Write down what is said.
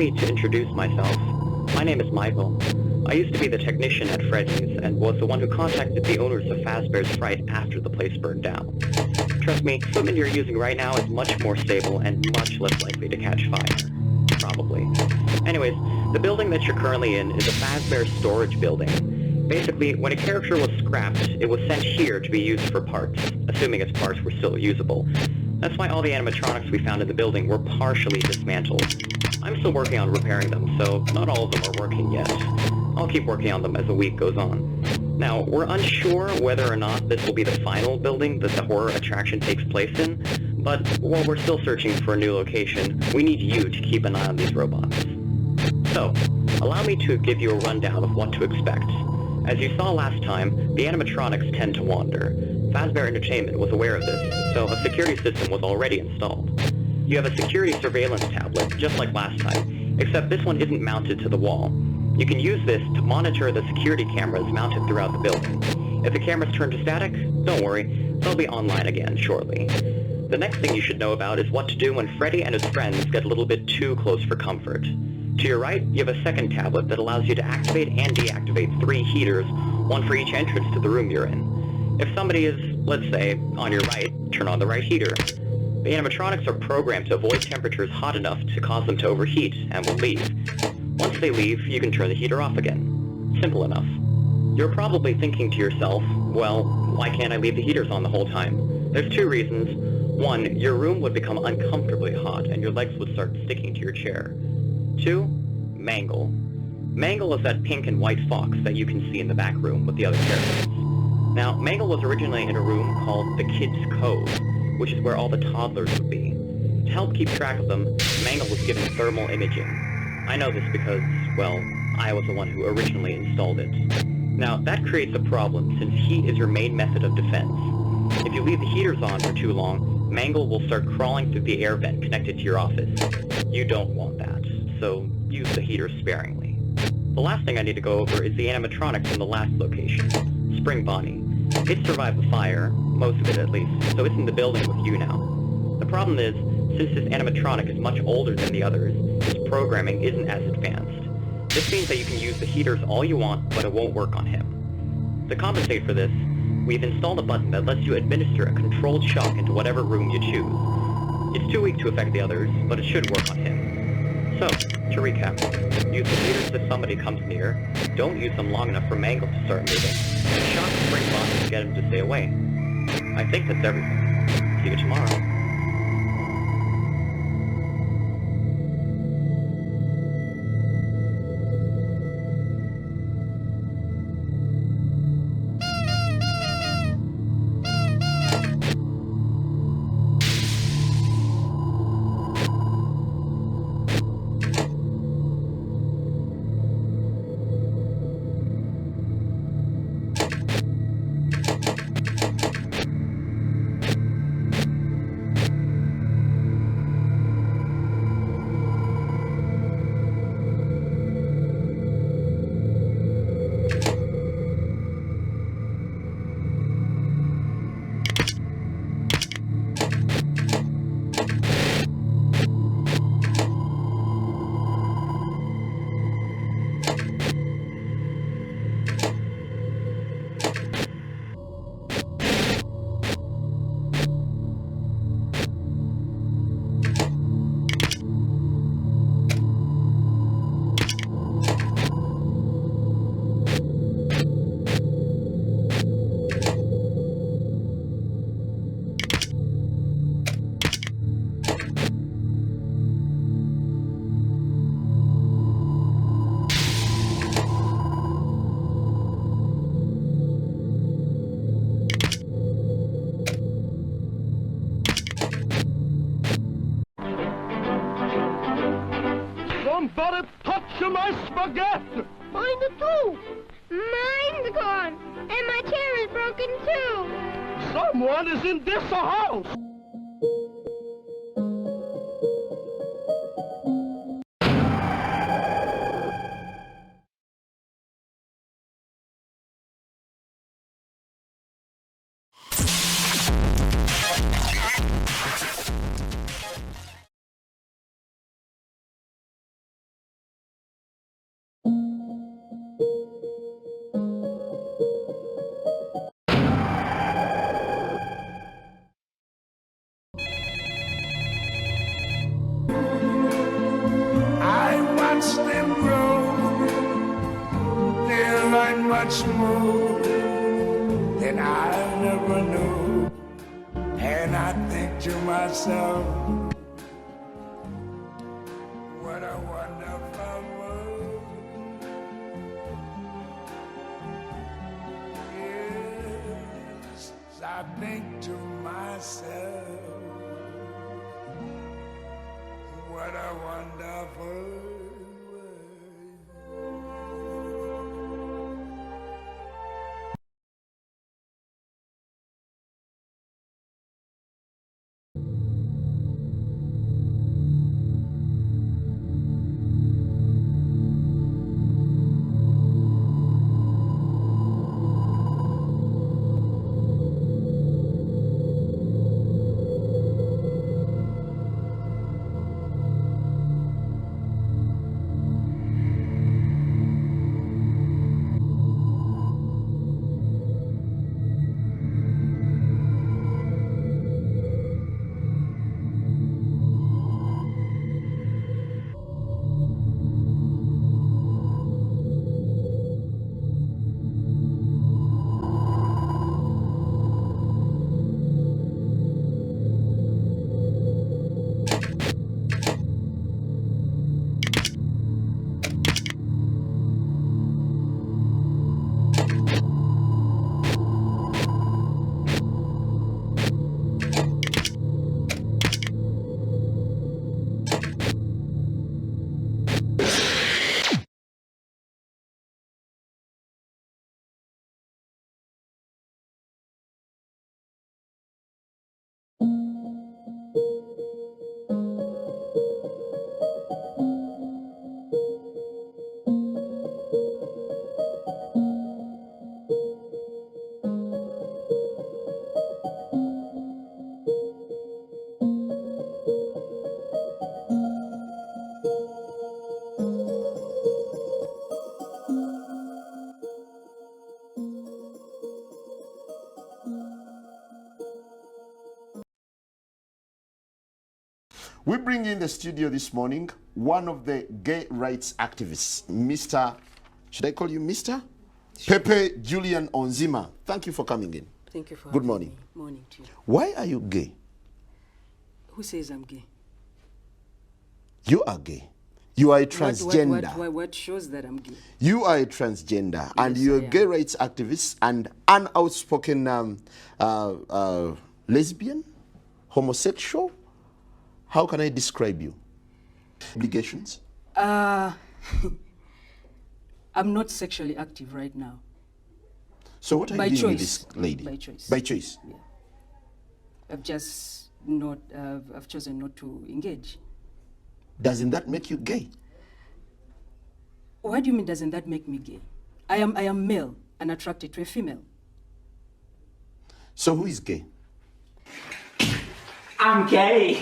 me to introduce myself. My name is Michael. I used to be the technician at Freddy's and was the one who contacted the owners of Fazbear's Fright after the place burned down. Trust me, equipment you're using right now is much more stable and much less likely to catch fire. Probably. Anyways, the building that you're currently in is a Fazbear storage building. Basically, when a character was scrapped, it was sent here to be used for parts, assuming its parts were still usable. That's why all the animatronics we found in the building were partially dismantled. I'm still working on repairing them, so not all of them are working yet. I'll keep working on them as the week goes on. Now, we're unsure whether or not this will be the final building that the horror attraction takes place in, but while we're still searching for a new location, we need you to keep an eye on these robots. So, allow me to give you a rundown of what to expect. As you saw last time, the animatronics tend to wander. Fazbear Entertainment was aware of this, so a security system was already installed. You have a security surveillance tablet, just like last time, except this one isn't mounted to the wall. You can use this to monitor the security cameras mounted throughout the building. If the cameras turn to static, don't worry, they'll be online again shortly. The next thing you should know about is what to do when Freddy and his friends get a little bit too close for comfort. To your right, you have a second tablet that allows you to activate and deactivate 3 heaters, one for each entrance to the room you're in. If somebody is, let's say, on your right, turn on the right heater. The animatronics are programmed to avoid temperatures hot enough to cause them to overheat, and will leave. Once they leave, you can turn the heater off again. Simple enough. You're probably thinking to yourself, well, why can't I leave the heaters on the whole time? There's 2 reasons. 1, your room would become uncomfortably hot, and your legs would start sticking to your chair. 2, Mangle. Mangle is that pink and white fox that you can see in the back room with the other characters. Now, Mangle was originally in a room called the Kids' Cove, which is where all the toddlers would be. To help keep track of them, Mangle was given thermal imaging. I know this because, well, I was the one who originally installed it. Now, that creates a problem since heat is your main method of defense. If you leave the heaters on for too long, Mangle will start crawling through the air vent connected to your office. You don't want that, so use the heaters sparingly. The last thing I need to go over is the animatronics in the last location, Spring Bonnie. It survived the fire, most of it at least, so it's in the building with you now. The problem is, since this animatronic is much older than the others, his programming isn't as advanced. This means that you can use the heaters all you want, but it won't work on him. To compensate for this, we've installed a button that lets you administer a controlled shock into whatever room you choose. It's too weak to affect the others, but it should work on him. So, to recap, use the heaters if somebody comes near, don't use them long enough for Mangle to start moving, and shock Spring Bonnie to get him to stay away. I think that's everything. See you tomorrow. Somebody touch my spaghetti! Mine too! Mine's gone! And my chair is broken too! Someone is in this house! much more than I never knew. And I think to myself, what a wonderful world. Yes, I think to myself, what a wonderful world. We bring in the studio this morning one of the gay rights activists, Mr. Should I call you Mr? Sure. Pepe Julian Onziema. Thank you for coming in. Thank you for Good having morning. me. Morning to you. Why are you gay? Who says I'm gay? You are gay. You are a transgender. What shows that I'm gay? You are a transgender, Yes, and you're a I gay am. rights activist and an outspoken lesbian, homosexual. How can I describe you? Obligations? I'm not sexually active right now. So what are By you doing with choice. this lady? By choice. By choice. Yeah. I've just not. I've chosen not to engage. Doesn't that make you gay? What do you mean? Doesn't that make me gay? I am male and attracted to a female. So who is gay? I'm gay.